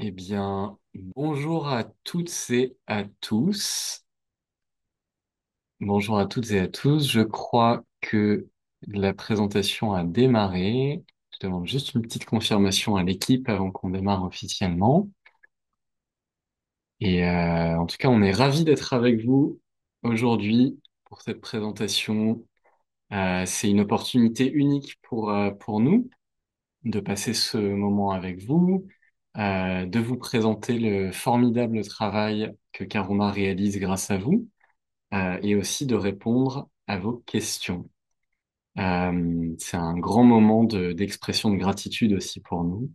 Eh bien, bonjour à toutes et à tous. Bonjour à toutes et à tous. Je crois que la présentation a démarré. Je demande juste une petite confirmation à l'équipe avant qu'on démarre officiellement. En tout cas, on est ravis d'être avec vous aujourd'hui pour cette présentation. C'est une opportunité unique pour nous de passer ce moment avec vous, de vous présenter le formidable travail que Karuna réalise grâce à vous, et aussi de répondre à vos questions. C'est un grand moment d'expression de gratitude aussi pour nous.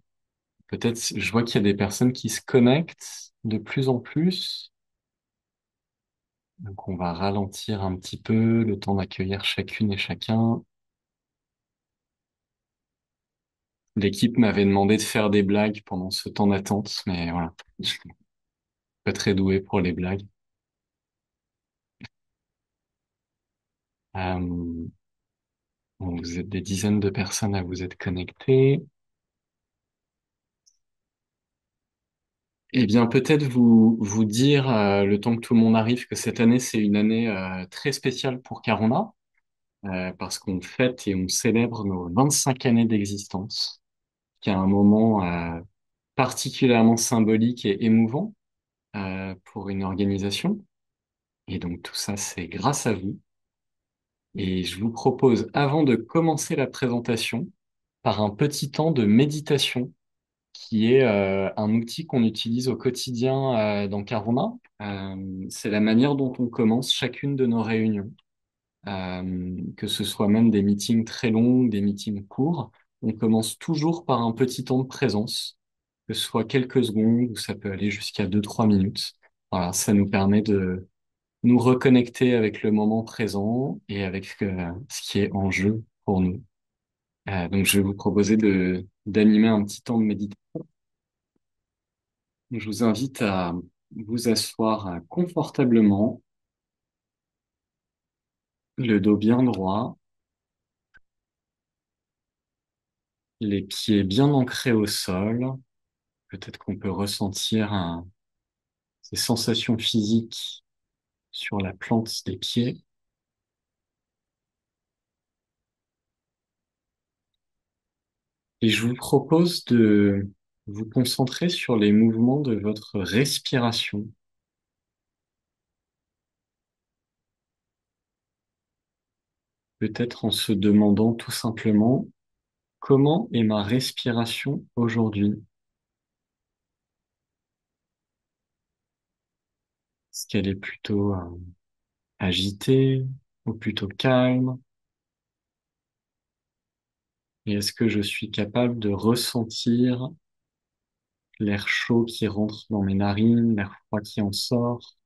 Peut-être, je vois qu'il y a des personnes qui se connectent de plus en plus, donc on va ralentir un petit peu le temps d'accueillir chacune et chacun. L'équipe m'avait demandé de faire des blagues pendant ce temps d'attente, mais voilà, je suis pas très doué pour les blagues. Euh, bon, vous êtes des dizaines de personnes à vous être connectées. Eh bien, peut-être vous dire, le temps que tout le monde arrive, que cette année, c'est une année très spéciale pour Carona, parce qu'on fête et on célèbre nos 25 années d'existence, qui est un moment particulièrement symbolique et émouvant pour une organisation. Et donc, tout ça, c'est grâce à vous. Et je vous propose, avant de commencer la présentation, par un petit temps de méditation qui est un outil qu'on utilise au quotidien dans Caroma. C'est la manière dont on commence chacune de nos réunions, que ce soit même des meetings très longs, des meetings courts. On commence toujours par un petit temps de présence, que ce soit quelques secondes ou ça peut aller jusqu'à 2, 3 minutes. Voilà, ça nous permet de nous reconnecter avec le moment présent et avec ce qui est en jeu pour nous. Donc, je vais vous proposer d'animer un petit temps de méditation. Je vous invite à vous asseoir confortablement, le dos bien droit, les pieds bien ancrés au sol. Peut-être qu'on peut ressentir ces sensations physiques sur la plante des pieds. Et je vous propose de vous concentrer sur les mouvements de votre respiration, peut-être en se demandant tout simplement comment est ma respiration aujourd'hui? Est-ce qu'elle est plutôt agitée ou plutôt calme? Et est-ce que je suis capable de ressentir l'air chaud qui rentre dans mes narines, l'air froid qui en sort?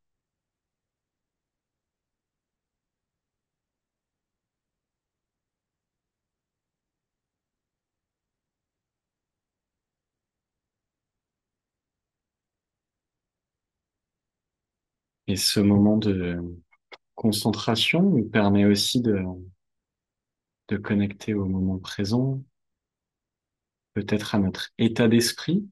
Et ce moment de concentration nous permet aussi de connecter au moment présent, peut-être à notre état d'esprit,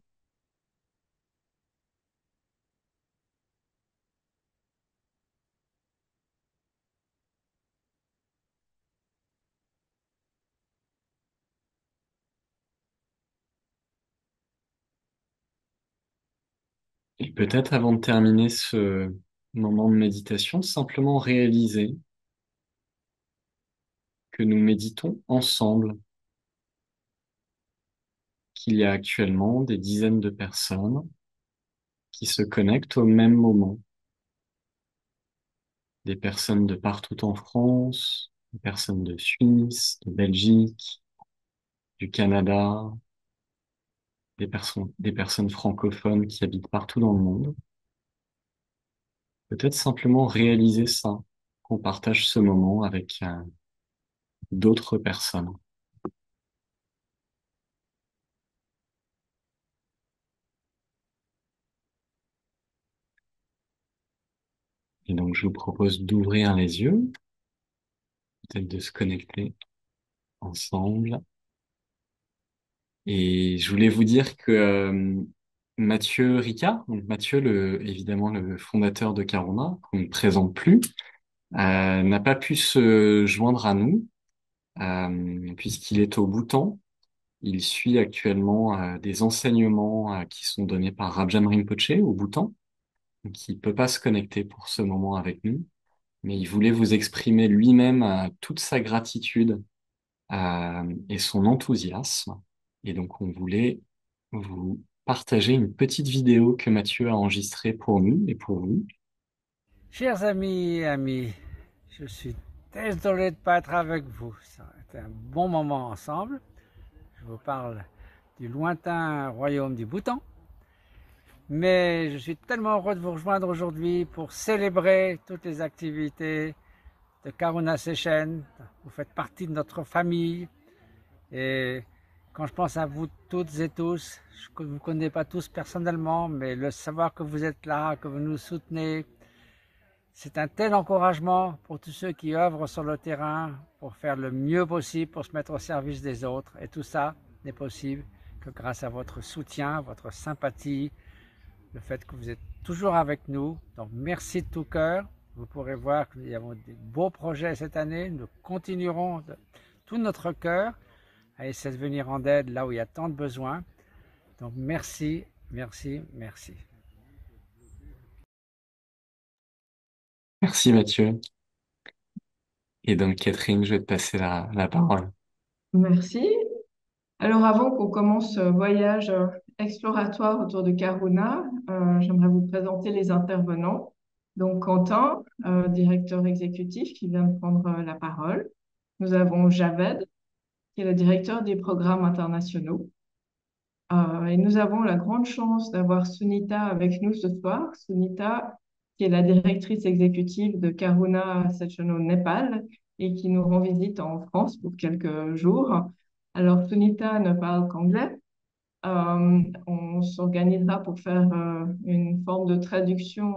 et peut-être avant de terminer ce moment de méditation, simplement réaliser que nous méditons ensemble, qu'il y a actuellement des dizaines de personnes qui se connectent au même moment, des personnes de partout en France, des personnes de Suisse, de Belgique, du Canada, des personnes francophones qui habitent partout dans le monde. Peut-être simplement réaliser ça, qu'on partage ce moment avec d'autres personnes. Et donc, je vous propose d'ouvrir les yeux, peut-être de se connecter ensemble. Et je voulais vous dire que Mathieu Ricard. Donc Mathieu, évidemment le fondateur de Carona, qu'on ne présente plus, n'a pas pu se joindre à nous puisqu'il est au Bhoutan. Il suit actuellement des enseignements qui sont donnés par Rabjan Rinpoche au Bhoutan. Donc il peut pas se connecter pour ce moment avec nous, mais il voulait vous exprimer lui-même toute sa gratitude et son enthousiasme. Et donc on voulait vous partager une petite vidéo que Mathieu a enregistrée pour nous et pour vous. Chers amis et amis, je suis désolé de ne pas être avec vous. Ça a été un bon moment ensemble. Je vous parle du lointain royaume du Bhoutan. Mais je suis tellement heureux de vous rejoindre aujourd'hui pour célébrer toutes les activités de Karuna Session. Vous faites partie de notre famille. Et quand je pense à vous toutes et tous, je ne vous connais pas tous personnellement, mais le savoir que vous êtes là, que vous nous soutenez, c'est un tel encouragement pour tous ceux qui œuvrent sur le terrain pour faire le mieux possible pour se mettre au service des autres. Et tout ça n'est possible que grâce à votre soutien, votre sympathie, le fait que vous êtes toujours avec nous. Donc merci de tout cœur. Vous pourrez voir que nous avons des beaux projets cette année. Nous continuerons de tout notre cœur à essayer de venir en aide là où il y a tant de besoins. Donc merci, merci, merci. Merci Mathieu. Et donc Catherine, je vais te passer la parole. Merci. Alors, avant qu'on commence ce voyage exploratoire autour de Karuna, j'aimerais vous présenter les intervenants. Donc, Quentin, directeur exécutif, qui vient de prendre la parole. Nous avons Javed, qui est le directeur des programmes internationaux. Et nous avons la grande chance d'avoir Sunita avec nous ce soir. Sunita, qui est la directrice exécutive de Karuna Session au Népal et qui nous rend visite en France pour quelques jours. Alors, Sunita ne parle qu'anglais. On s'organisera pour faire une forme de traduction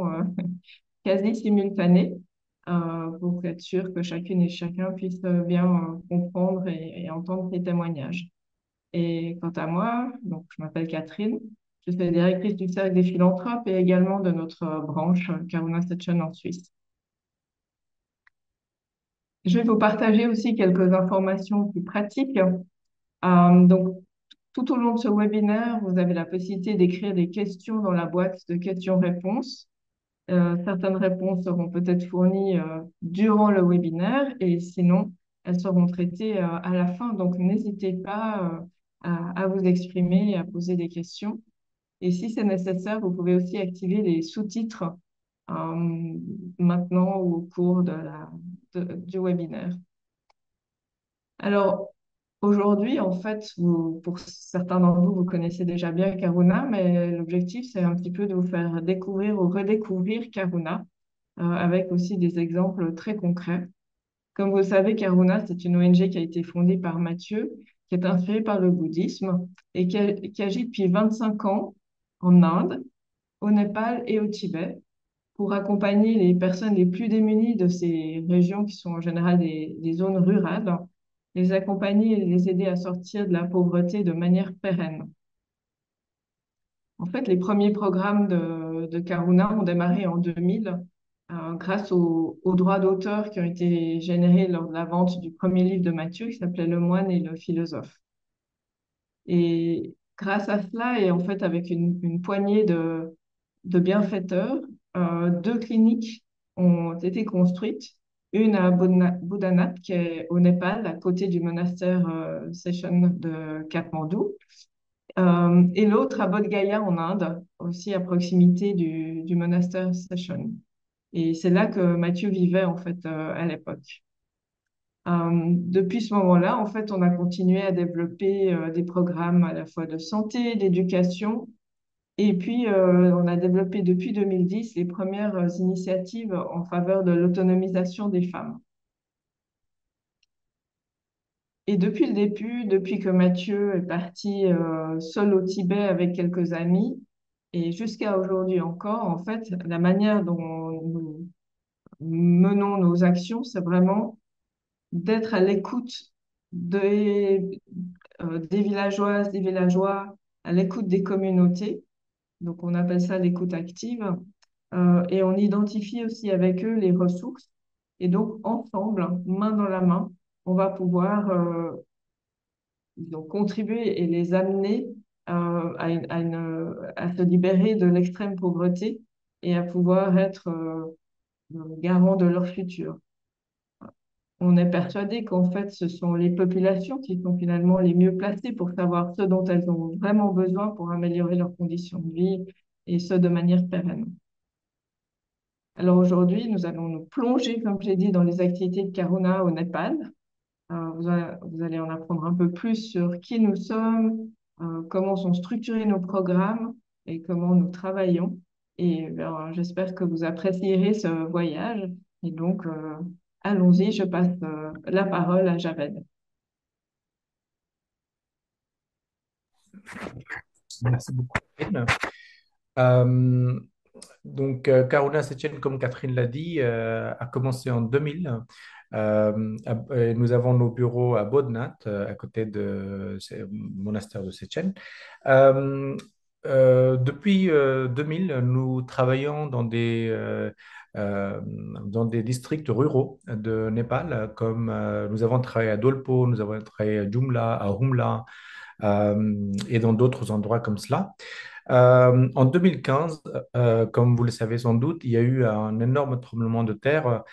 quasi simultanée pour être sûr que chacune et chacun puisse bien comprendre et entendre les témoignages. Et quant à moi, donc je m'appelle Catherine, je suis directrice du Cercle des philanthropes et également de notre branche Karuna Session en Suisse. Je vais vous partager aussi quelques informations plus pratiques. Donc, tout au long de ce webinaire, vous avez la possibilité d'écrire des questions dans la boîte de questions-réponses. Certaines réponses seront peut-être fournies durant le webinaire et sinon, elles seront traitées à la fin. Donc, n'hésitez pas à vous exprimer et à poser des questions. Et si c'est nécessaire, vous pouvez aussi activer les sous-titres maintenant ou au cours du webinaire. Alors, aujourd'hui, en fait, pour certains d'entre vous, vous connaissez déjà bien Karuna, mais l'objectif, c'est un petit peu de vous faire découvrir ou redécouvrir Karuna, avec aussi des exemples très concrets. Comme vous le savez, Karuna, c'est une ONG qui a été fondée par Mathieu, qui est inspirée par le bouddhisme et qui agit depuis 25 ans en Inde, au Népal et au Tibet pour accompagner les personnes les plus démunies de ces régions qui sont en général des zones rurales, les accompagner et les aider à sortir de la pauvreté de manière pérenne. En fait, les premiers programmes de Karuna ont démarré en 2000 grâce aux droits d'auteur qui ont été générés lors de la vente du premier livre de Matthieu qui s'appelait Le moine et le philosophe. Et grâce à cela, et en fait avec une poignée de bienfaiteurs, deux cliniques ont été construites. Une à Boudhanath, qui est au Népal, à côté du monastère Session de Katmandou, et l'autre à Bodh Gaya en Inde, aussi à proximité du monastère Session. Et c'est là que Mathieu vivait en fait à l'époque. Depuis ce moment-là, en fait, on a continué à développer des programmes à la fois de santé, d'éducation, et puis on a développé depuis 2010 les premières initiatives en faveur de l'autonomisation des femmes. Et depuis le début, depuis que Mathieu est parti seul au Tibet avec quelques amis, et jusqu'à aujourd'hui encore, en fait, la manière dont nous menons nos actions, c'est vraiment d'être à l'écoute des villageoises, des villageois, à l'écoute des communautés, Donc, on appelle ça l'écoute active. Et on identifie aussi avec eux les ressources. Et donc, ensemble, main dans la main, on va pouvoir donc, contribuer et les amener à se libérer de l'extrême pauvreté et à pouvoir être garant de leur futur. On est persuadé qu'en fait, ce sont les populations qui sont finalement les mieux placées pour savoir ce dont elles ont vraiment besoin pour améliorer leurs conditions de vie et ce de manière pérenne. Alors aujourd'hui, nous allons nous plonger, comme j'ai dit, dans les activités de Karuna au Népal. Vous allez en apprendre un peu plus sur qui nous sommes, comment sont structurés nos programmes et comment nous travaillons. Et j'espère que vous apprécierez ce voyage. Et donc, allons-y, je passe la parole à Javed. Merci beaucoup, Catherine. Euh, Karuna Setchen, comme Catherine l'a dit, a commencé en 2000. Et nous avons nos bureaux à Bodnat, à côté du monastère de Setchen. Depuis 2000, nous travaillons dans des districts ruraux de Népal, comme nous avons travaillé à Dolpo, nous avons travaillé à Jumla, à Humla, et dans d'autres endroits comme cela. En 2015, comme vous le savez sans doute, il y a eu un énorme tremblement de terre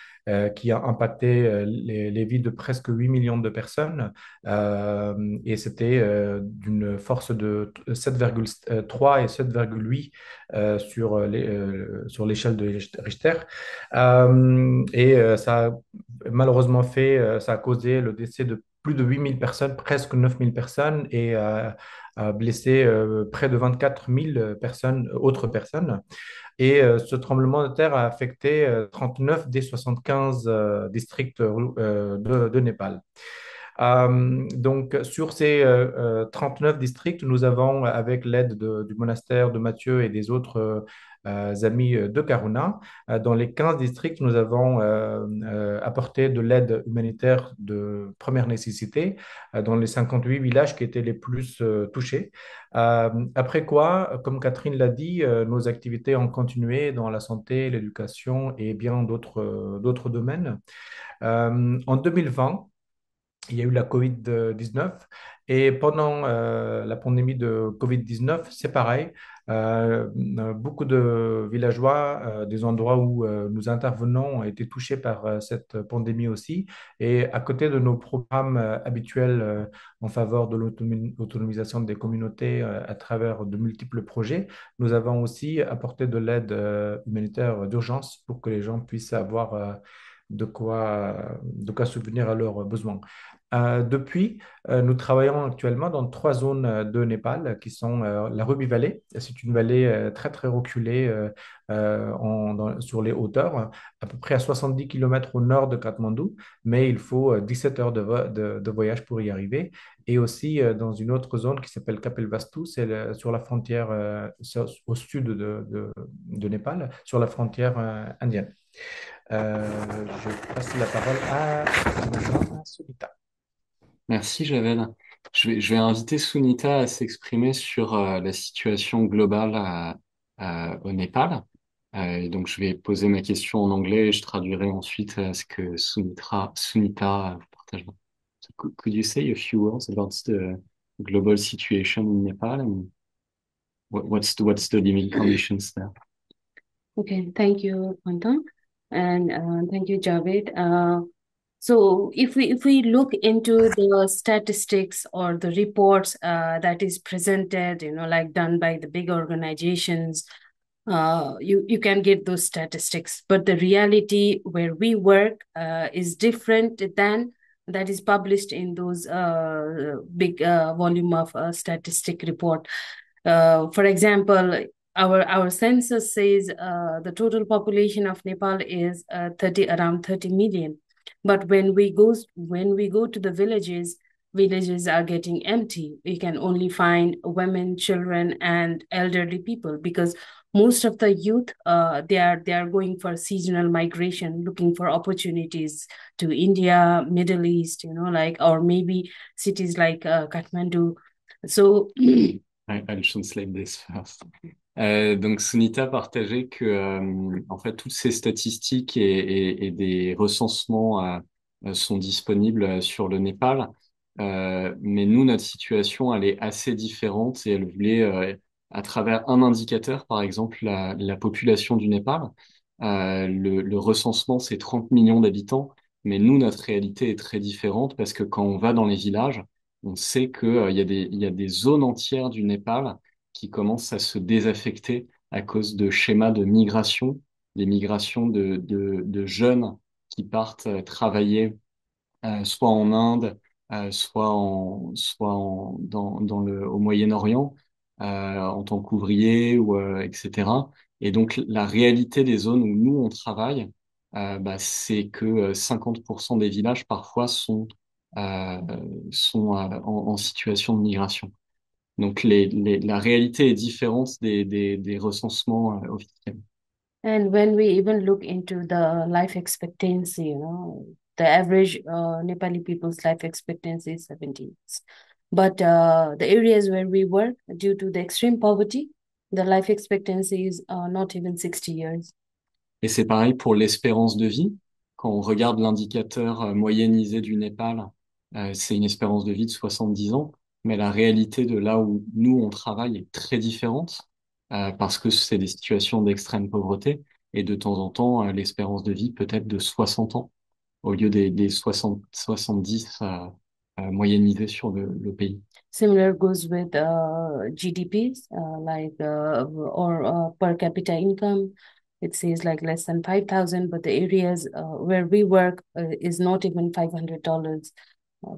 qui a impacté les vies de presque 8 millions de personnes. Et c'était d'une force de 7,3 et 7,8 sur l'échelle de Richter. Ça a malheureusement ça a causé le décès de plus de 8 000 personnes, presque 9 000 personnes, et a blessé près de 24 000 personnes, autres personnes. Et ce tremblement de terre a affecté 39 des 75 districts de Népal. Sur ces 39 districts, nous avons, avec l'aide du monastère de Mathieu et des autres amis de Karuna, dans les 15 districts, nous avons apporté de l'aide humanitaire de première nécessité dans les 58 villages qui étaient les plus touchés. Après quoi, comme Catherine l'a dit, nos activités ont continué dans la santé, l'éducation et bien d'autres domaines. En 2020, il y a eu la COVID-19 et pendant la pandémie de COVID-19, c'est pareil. Beaucoup de villageois, des endroits où nous intervenons, ont été touchés par cette pandémie aussi. Et à côté de nos programmes habituels en faveur de l'autonomisation des communautés à travers de multiples projets, nous avons aussi apporté de l'aide humanitaire d'urgence pour que les gens puissent avoir de quoi subvenir à leurs besoins. Depuis, nous travaillons actuellement dans 3 zones de Népal qui sont la Ruby Valley. C'est une vallée très très reculée sur les hauteurs, à peu près à 70 km au nord de Katmandou, mais il faut 17 heures de voyage pour y arriver. Et aussi dans une autre zone qui s'appelle Kapilvastu, c'est sur la frontière au sud de Népal, sur la frontière indienne. Je passe la parole à Madame Solita. Merci, Javel. Je vais inviter Sunita à s'exprimer sur la situation globale au Népal. Et donc, je vais poser ma question en anglais et je traduirai ensuite ce que Sunita vous partagera. So, could you say a few words about the global situation in Nepal and what's the living conditions there? Okay, thank you, Quantum, and thank you, Javed. So if we look into the statistics or the reports that is presented, like done by the big organizations, you can get those statistics. But the reality where we work is different than that is published in those big volume of statistic report. For example, our census says the total population of Nepal is around 30 million. But when we go to the villages are getting empty. We can only find women, children, and elderly people because most of the youth they are going for seasonal migration, looking for opportunities to India, Middle East, or maybe cities like Kathmandu. So I'll translate this first. Donc Sunita partageait que en fait toutes ces statistiques et des recensements sont disponibles sur le Népal. Mais nous, notre situation, elle est assez différente et elle voulait, à travers un indicateur, par exemple la population du Népal, le recensement, c'est 30 millions d'habitants, mais nous, notre réalité est très différente parce que quand on va dans les villages, on sait que, il y a des zones entières du Népal qui commencent à se désaffecter à cause de schémas de migration, des migrations de jeunes qui partent travailler soit en Inde, au Moyen-Orient, en tant qu'ouvrier ou etc. Et donc la réalité des zones où nous on travaille, c'est que 50% des villages parfois euh, sont en situation de migration. Donc la réalité est différente des recensements officiels. And when we even look into the life expectancy, the average Nepali people's life expectancy is 70 years. But the areas where we work, due to the extreme poverty, the life expectancy is not even 60 years. Et c'est pareil pour l'espérance de vie. Quand on regarde l'indicateur moyennisé du Népal, c'est une espérance de vie de 70 ans. Mais la réalité de là où nous, on travaille est très différente parce que c'est des situations d'extrême pauvreté. Et de temps en temps, l'espérance de vie peut être de 60 ans au lieu des 70 moyennisés sur le pays. Similar goes with GDPs, like or per capita income. It says like less than 5,000, but the areas where we work is not even $500.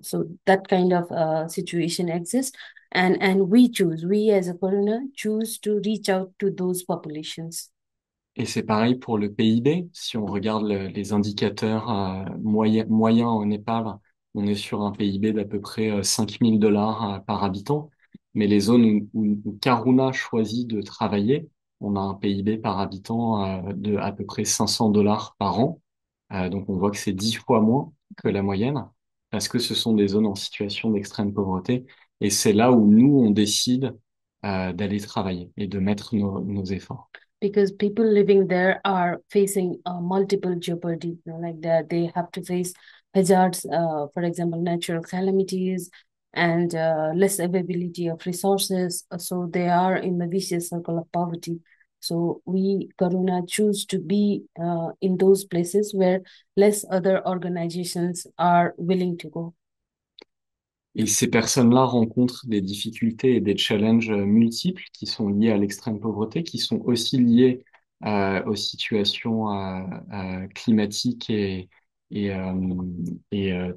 So that kind of situation exists, and we as a coroner choose to reach out to those populations. Et c'est pareil pour le PIB. Si on regarde les indicateurs moyens au Népal, on est sur un PIB d'à peu près 5 000 dollars par habitant. Mais les zones où Karuna choisit de travailler, on a un PIB par habitant de à peu près 500 dollars par an. Donc on voit que c'est 10 fois moins que la moyenne parce que ce sont des zones en situation d'extrême pauvreté. Et c'est là où nous, on décide d'aller travailler et de mettre nos efforts. Because people living there are facing multiple jeopardy, like that they have to face hazards, for example, natural calamities and less availability of resources. So they are in the vicious circle of poverty. So we, Karuna, choose to be in those places where less other organizations are willing to go. Et ces personnes-là rencontrent des difficultés et des challenges multiples qui sont liés à l'extrême pauvreté, qui sont aussi liés aux situations climatiques et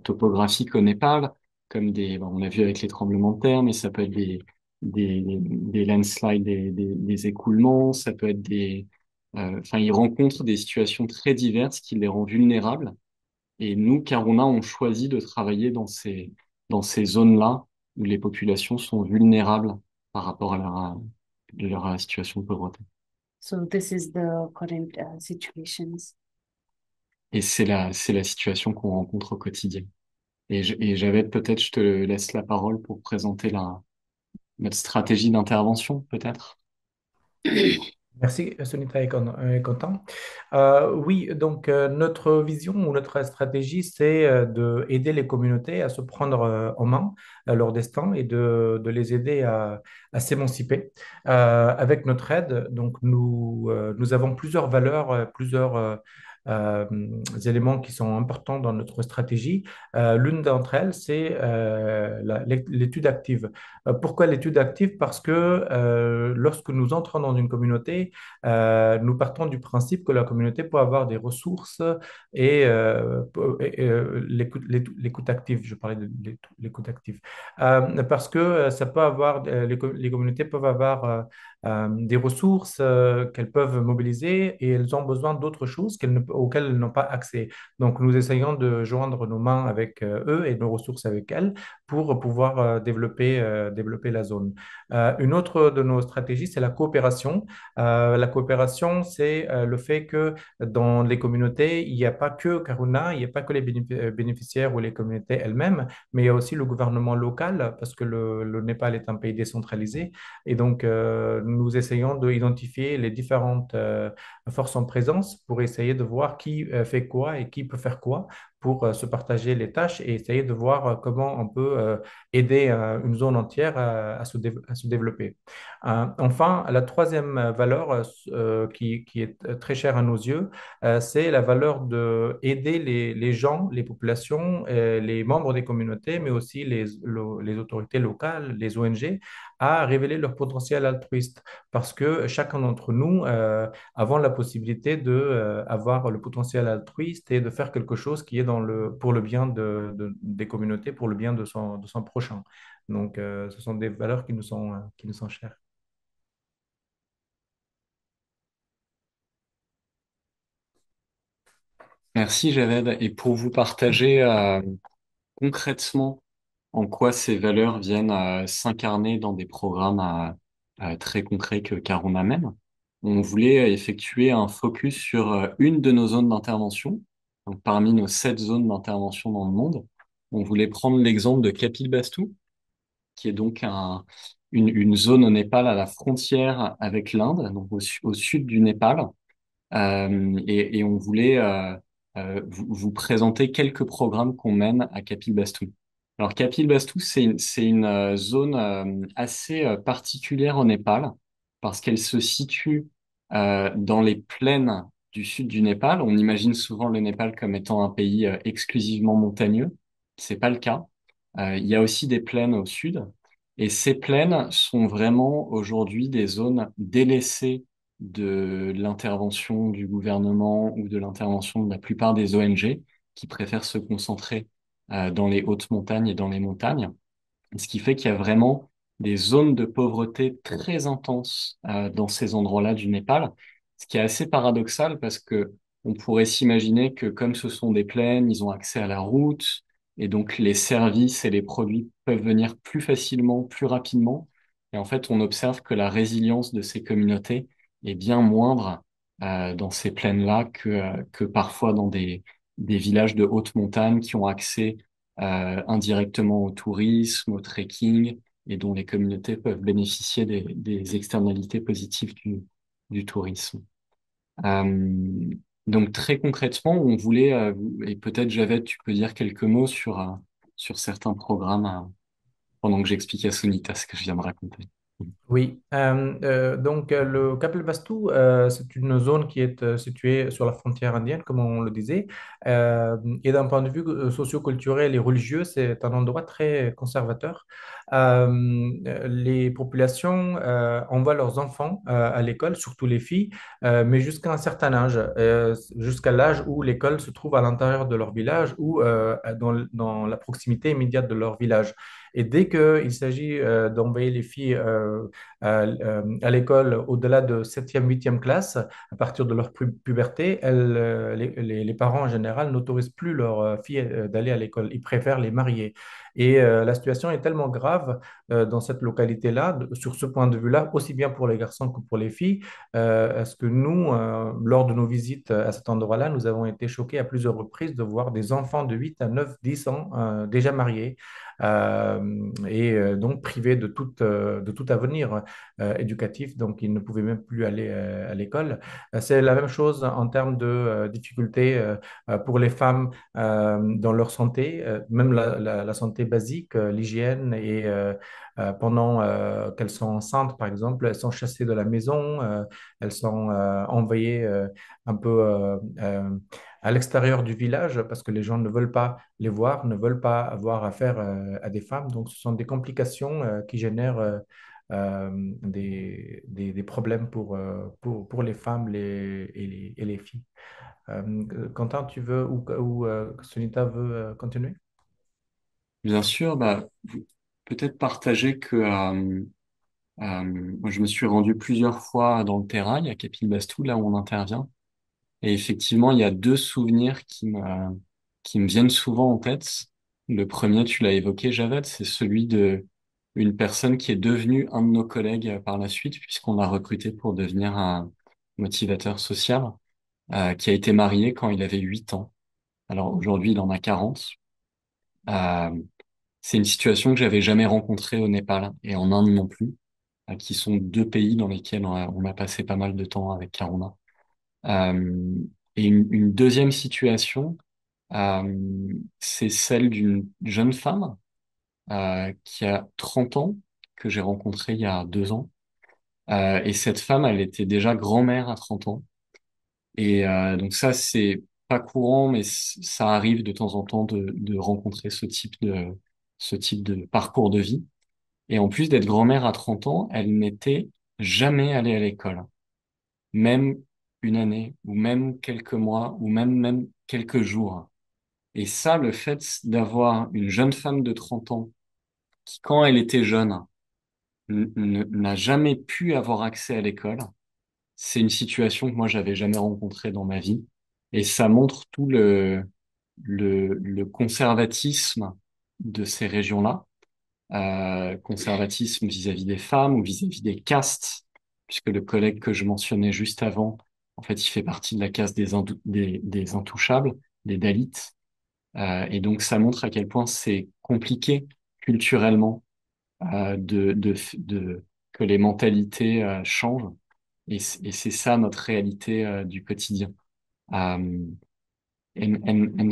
topographiques au Népal, comme on a vu avec les tremblements de terre, mais ça peut être des landslides, des écoulements, ça peut être enfin, ils rencontrent des situations très diverses qui les rendent vulnérables. Et nous, Karuna, on choisit de travailler dans ces zones-là où les populations sont vulnérables par rapport à leur situation de pauvreté. So this is the current situations. Et c'est la situation qu'on rencontre au quotidien. Et j'avais peut-être, je te laisse la parole pour présenter notre stratégie d'intervention, peut-être. Merci, Sunita et Quentin. Oui, donc notre vision ou notre stratégie, c'est d'aider les communautés à se prendre en main leur destin et de les aider à s'émanciper. Avec notre aide, donc nous avons plusieurs valeurs, plusieurs euh, éléments qui sont importants dans notre stratégie. L'une d'entre elles, c'est l'étude active. Pourquoi l'étude active? Parce que lorsque nous entrons dans une communauté, nous partons du principe que la communauté peut avoir des ressources et l'écoute active, je parlais de l'écoute active. Parce que ça peut avoir, les communautés peuvent avoir des ressources qu'elles peuvent mobiliser et elles ont besoin d'autres choses auxquelles elles n'ont pas accès. Donc, nous essayons de joindre nos mains avec eux et nos ressources avec elles pour pouvoir développer la zone. Une autre de nos stratégies, c'est la coopération. La coopération, c'est le fait que dans les communautés, il n'y a pas que Karuna, il n'y a pas que les bénéficiaires ou les communautés elles-mêmes, mais il y a aussi le gouvernement local, parce que le Népal est un pays décentralisé. Et donc, nous essayons d'identifier les différentes forces en présence pour essayer de voir qui fait quoi et qui peut faire quoi pour se partager les tâches et essayer de voir comment on peut aider une zone entière à se développer. Enfin, la troisième valeur qui est très chère à nos yeux, c'est la valeur de aider les gens, les populations, les membres des communautés, mais aussi les autorités locales, les ONG, à révéler leur potentiel altruiste. Parce que chacun d'entre nous avons la possibilité de, avoir le potentiel altruiste et de faire quelque chose qui est pour le bien des communautés, pour le bien de son prochain. Donc, ce sont des valeurs qui nous sont chères. Merci Javed. Et pour vous partager concrètement en quoi ces valeurs viennent s'incarner dans des programmes très concrets que Carona mène, on voulait effectuer un focus sur une de nos zones d'intervention. Donc, parmi nos 7 zones d'intervention dans le monde, on voulait prendre l'exemple de Kapilvastu, qui est donc une zone au Népal à la frontière avec l'Inde, donc au sud du Népal. Et on voulait vous présenter quelques programmes qu'on mène à Kapilvastu. Alors Kapilvastu, c'est une zone assez particulière au Népal parce qu'elle se situe dans les plaines du sud du Népal. On imagine souvent le Népal comme étant un pays exclusivement montagneux. C'est pas le cas. Il y a aussi des plaines au sud. Et ces plaines sont vraiment aujourd'hui des zones délaissées de l'intervention du gouvernement ou de l'intervention de la plupart des ONG qui préfèrent se concentrer dans les hautes montagnes et dans les montagnes. Ce qui fait qu'il y a vraiment des zones de pauvreté très intenses dans ces endroits-là du Népal, ce qui est assez paradoxal parce que on pourrait s'imaginer que comme ce sont des plaines, ils ont accès à la route et donc les services et les produits peuvent venir plus facilement, plus rapidement. Et en fait, on observe que la résilience de ces communautés est bien moindre dans ces plaines-là que parfois dans des villages de haute montagne qui ont accès indirectement au tourisme, au trekking, et dont les communautés peuvent bénéficier des externalités positives du tourisme. Euh, donc très concrètement, on voulait, et peut-être Javed, tu peux dire quelques mots sur certains programmes pendant que j'explique à Sunita ce que je viens de raconter. Oui, donc le Kapilvastu, c'est une zone qui est située sur la frontière indienne, comme on le disait, et d'un point de vue socio-culturel et religieux, c'est un endroit très conservateur. Les populations envoient leurs enfants à l'école, surtout les filles, mais jusqu'à un certain âge, jusqu'à l'âge où l'école se trouve à l'intérieur de leur village ou dans la proximité immédiate de leur village. Et dès qu'il s'agit d'envoyer les filles à l'école au-delà de septième, huitième classe, à partir de leur puberté, les parents en général n'autorisent plus leurs filles d'aller à l'école. Ils préfèrent les marier. Et la situation est tellement grave dans cette localité-là, sur ce point de vue-là, aussi bien pour les garçons que pour les filles, est-ce que nous, lors de nos visites à cet endroit-là, nous avons été choqués à plusieurs reprises de voir des enfants de 8 à 9, 10 ans déjà mariés et donc privés de tout avenir éducatif, donc ils ne pouvaient même plus aller à l'école. C'est la même chose en termes de difficultés pour les femmes dans leur santé, même la santé basique, l'hygiène et pendant qu'elles sont enceintes, par exemple, elles sont chassées de la maison, elles sont envoyées un peu à l'extérieur du village parce que les gens ne veulent pas les voir, ne veulent pas avoir affaire à des femmes. Donc, ce sont des complications qui génèrent des problèmes pour les femmes et les filles. Quentin, tu veux ou Sunita veut continuer? Bien sûr, bah, peut-être partager que moi, je me suis rendu plusieurs fois dans le terrain, à Kapilvastu, là où on intervient. Et effectivement, il y a 2 souvenirs qui me viennent souvent en tête. Le premier, tu l'as évoqué, Javed, c'est celui de une personne qui est devenue un de nos collègues par la suite, puisqu'on l'a recruté pour devenir un motivateur social, qui a été marié quand il avait 8 ans. Alors aujourd'hui, il en a 40. Euh, c'est une situation que j'avais jamais rencontrée au Népal et en Inde non plus. qui sont deux pays dans lesquels on a passé pas mal de temps avec Karuna. Euh, et une deuxième situation, c'est celle d'une jeune femme qui a 30 ans, que j'ai rencontrée il y a 2 ans. Et cette femme, elle était déjà grand-mère à 30 ans. Et donc ça, c'est pas courant, mais ça arrive de temps en temps de rencontrer ce type de parcours de vie. Et en plus d'être grand-mère à 30 ans, elle n'était jamais allée à l'école, même une année, ou même quelques mois, ou même quelques jours. Et ça, le fait d'avoir une jeune femme de 30 ans qui, quand elle était jeune, n'a jamais pu avoir accès à l'école, c'est une situation que moi, j'avais jamais rencontrée dans ma vie. Et ça montre tout le conservatisme de ces régions-là, conservatisme vis-à-vis des femmes ou vis-à-vis des castes, puisque le collègue que je mentionnais juste avant, en fait, il fait partie de la caste des intouchables, des Dalits. Et donc, ça montre à quel point c'est compliqué culturellement que les mentalités changent. Et c'est ça notre réalité du quotidien. Um, and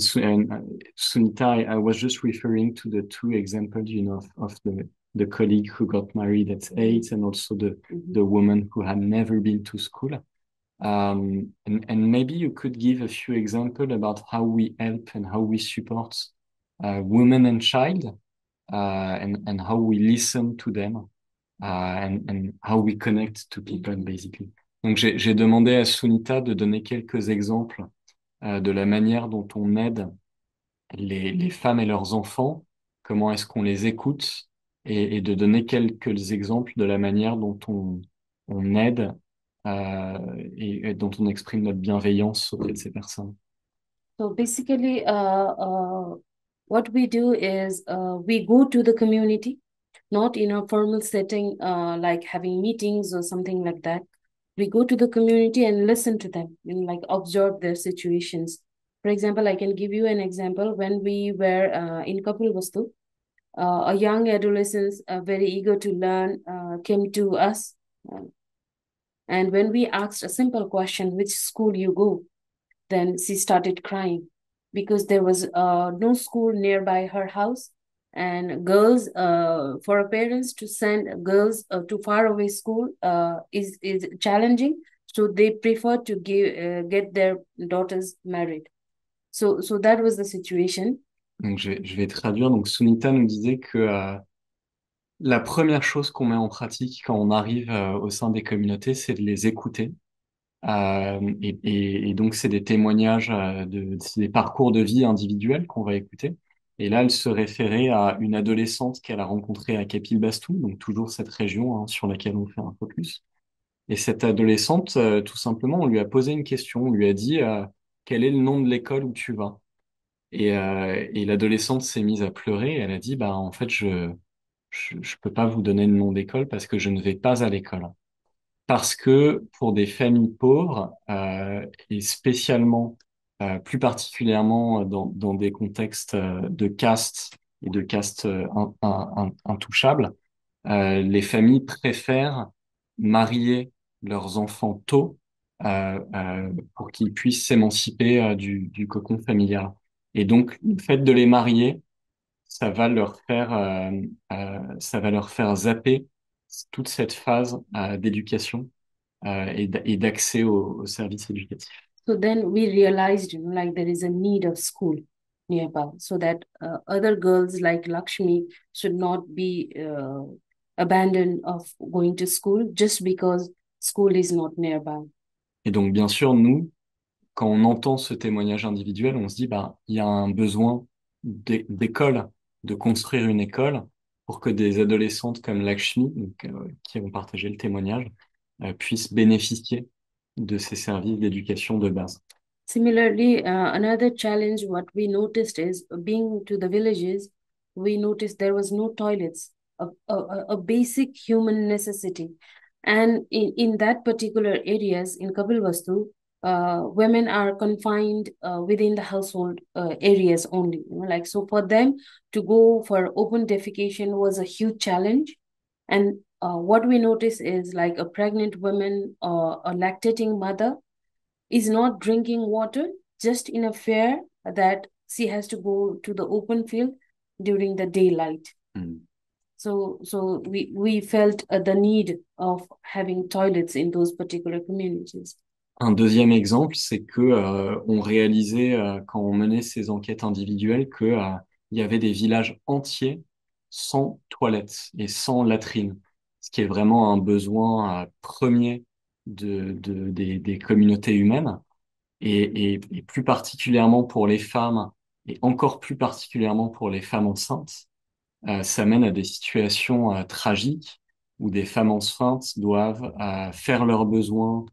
Sunita, I was just referring to the two examples, of the colleague who got married at 8 and also the woman who had never been to school. And maybe you could give a few examples about how we help and how we support women and child, and how we listen to them, and how we connect to people, basically. Donc j'ai demandé à Sunita de donner quelques exemples de la manière dont on aide les femmes et leurs enfants, comment est-ce qu'on les écoute, et de donner quelques exemples de la manière dont on aide et dont on exprime notre bienveillance auprès de ces personnes. So basically, what we do is we go to the community, not in a formal setting like having meetings or something like that. We go to the community and listen to them and like observe their situations. For example, I can give you an example. When we were in Kapilvastu, a young adolescent, very eager to learn, came to us. And when we asked a simple question, which school you go, then she started crying because there was no school nearby her house. And girls, for her parents to send girls to faraway school is challenging. So they prefer to get their daughters married. So that was the situation. Donc je vais traduire. Donc Sunita nous disait que la première chose qu'on met en pratique quand on arrive au sein des communautés, c'est de les écouter. Et donc, c'est des témoignages, c'est des parcours de vie individuels qu'on va écouter. Et là, elle se référait à une adolescente qu'elle a rencontrée à Kapilvastu, donc toujours cette région sur laquelle on fait un focus. Et cette adolescente, tout simplement, on lui a posé une question, on lui a dit quel est le nom de l'école où tu vas? Et l'adolescente s'est mise à pleurer. Et elle a dit, bah en fait, je peux pas vous donner le nom d'école parce que je ne vais pas à l'école. Parce que pour des familles pauvres, et spécialement, plus particulièrement dans des contextes de caste et de caste intouchables, les familles préfèrent marier leurs enfants tôt pour qu'ils puissent s'émanciper du cocon familial. Et donc, le fait de les marier, ça va leur faire zapper toute cette phase d'éducation et d'accès aux services éducatifs. So then we realized, like there is a need of school nearby, so that other girls like Lakshmi should not be abandoned of going to school just because school is not nearby. Et donc, bien sûr, nous, quand on entend ce témoignage individuel, on se dit, bah, il y a un besoin d'école, de construire une école pour que des adolescentes comme Lakshmi, donc, qui ont partagé le témoignage, puissent bénéficier de ces services d'éducation de base. Similarly, another challenge what we noticed is being to the villages, we noticed there was no toilets, a basic human necessity. And in that particular areas in Kapilvastu, women are confined within the household areas only. Like so for them to go for open defecation was a huge challenge. And what we notice is like a pregnant woman or a lactating mother is not drinking water just in a fair that she has to go to the open field during the daylight. So we felt the need of having toilets in those particular communities. Un deuxième exemple, c'est que on réalisait quand on menait ces enquêtes individuelles que il y avait des villages entiers sans toilettes et sans latrines, ce qui est vraiment un besoin premier des communautés humaines et plus particulièrement pour les femmes et encore plus particulièrement pour les femmes enceintes. Ça mène à des situations tragiques où des femmes enceintes doivent faire leurs besoins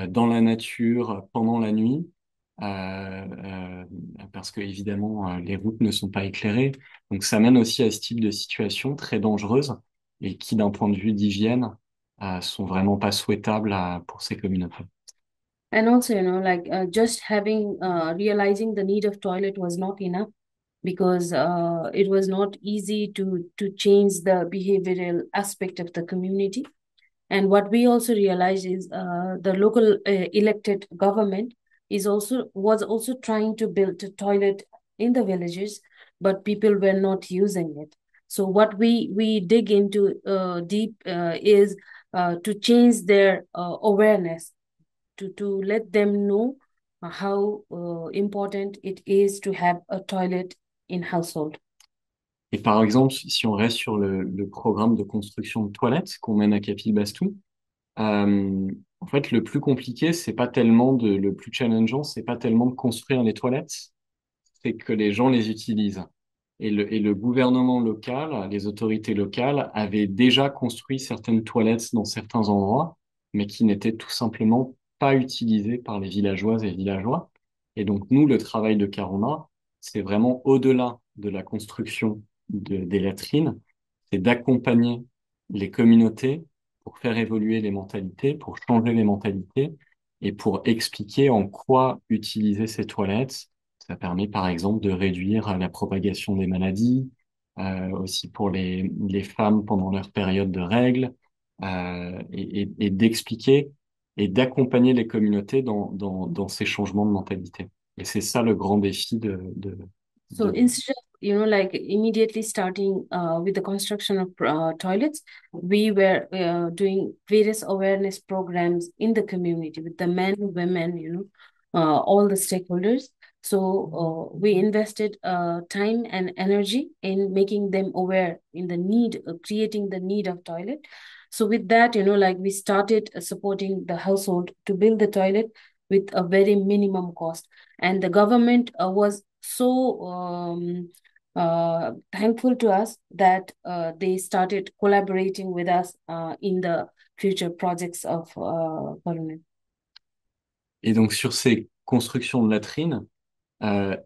dans la nature pendant la nuit, parce que évidemment les routes ne sont pas éclairées. Donc ça mène aussi à ce type de situation très dangereuse et qui, d'un point de vue d'hygiène, sont vraiment pas souhaitables pour ces communautés. And also, like just having realizing the need of toilet was not enough because it was not easy to change the behavioral aspect of the community. And what we also realized is the local elected government was also trying to build a toilet in the villages, but people were not using it. So what we dig into deep is to change their awareness, to let them know how important it is to have a toilet in household. Et par exemple, si on reste sur le programme de construction de toilettes qu'on mène à Capilbastou, en fait, le plus compliqué, c'est pas tellement le plus challengeant, c'est pas tellement de construire les toilettes, c'est que les gens les utilisent. Et le gouvernement local, les autorités locales avaient déjà construit certaines toilettes dans certains endroits, mais qui n'étaient tout simplement pas utilisées par les villageoises et villageois. Et donc, nous, le travail de Carona, c'est vraiment au-delà de la construction des latrines, c'est d'accompagner les communautés pour faire évoluer les mentalités, pour changer les mentalités et pour expliquer en quoi utiliser ces toilettes. Ça permet par exemple de réduire la propagation des maladies, aussi pour les femmes pendant leur période de règles, et d'expliquer et d'accompagner les communautés dans ces changements de mentalité. Et c'est ça le grand défi So de... instead of, like immediately starting with the construction of toilets, we were doing various awareness programs in the community with the men, women, all the stakeholders. So we invested time and energy in making them aware in the need, creating the need of toilet. So with that, like we started supporting the household to build the toilet with a very minimum cost. And the government was so thankful to us that they started collaborating with us in the future projects of Coronel. Et donc sur ces constructions de latrines,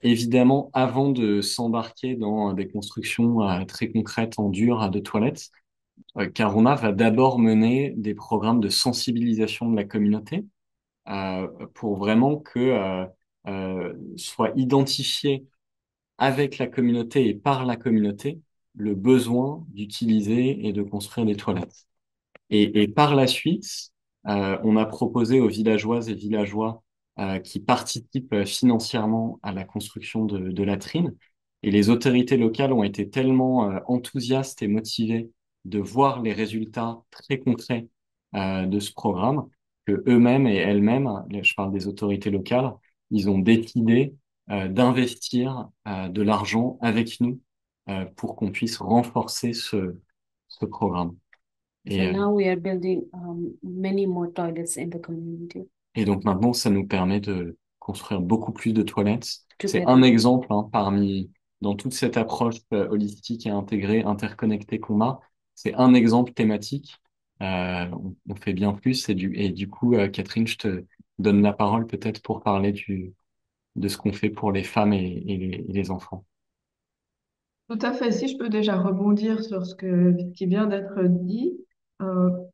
évidemment, avant de s'embarquer dans des constructions très concrètes en dur de toilettes, Carona va d'abord mener des programmes de sensibilisation de la communauté pour vraiment que soit identifié avec la communauté et par la communauté le besoin d'utiliser et de construire des toilettes. Et par la suite, on a proposé aux villageoises et villageois qui participent financièrement à la construction de latrines. Et les autorités locales ont été tellement enthousiastes et motivées de voir les résultats très concrets de ce programme que eux-mêmes et elles-mêmes, je parle des autorités locales, ils ont décidé d'investir de l'argent avec nous pour qu'on puisse renforcer ce programme. So now we are building many more toilets in the community. Et donc maintenant, ça nous permet de construire beaucoup plus de toilettes. C'est Together. un exemple dans toute cette approche holistique et intégrée, interconnectée qu'on a. C'est un exemple thématique. On fait bien plus. Et du coup, Catherine, je te donne la parole peut-être pour parler de ce qu'on fait pour les femmes et les enfants. Tout à fait. Si je peux déjà rebondir sur ce qui vient d'être dit,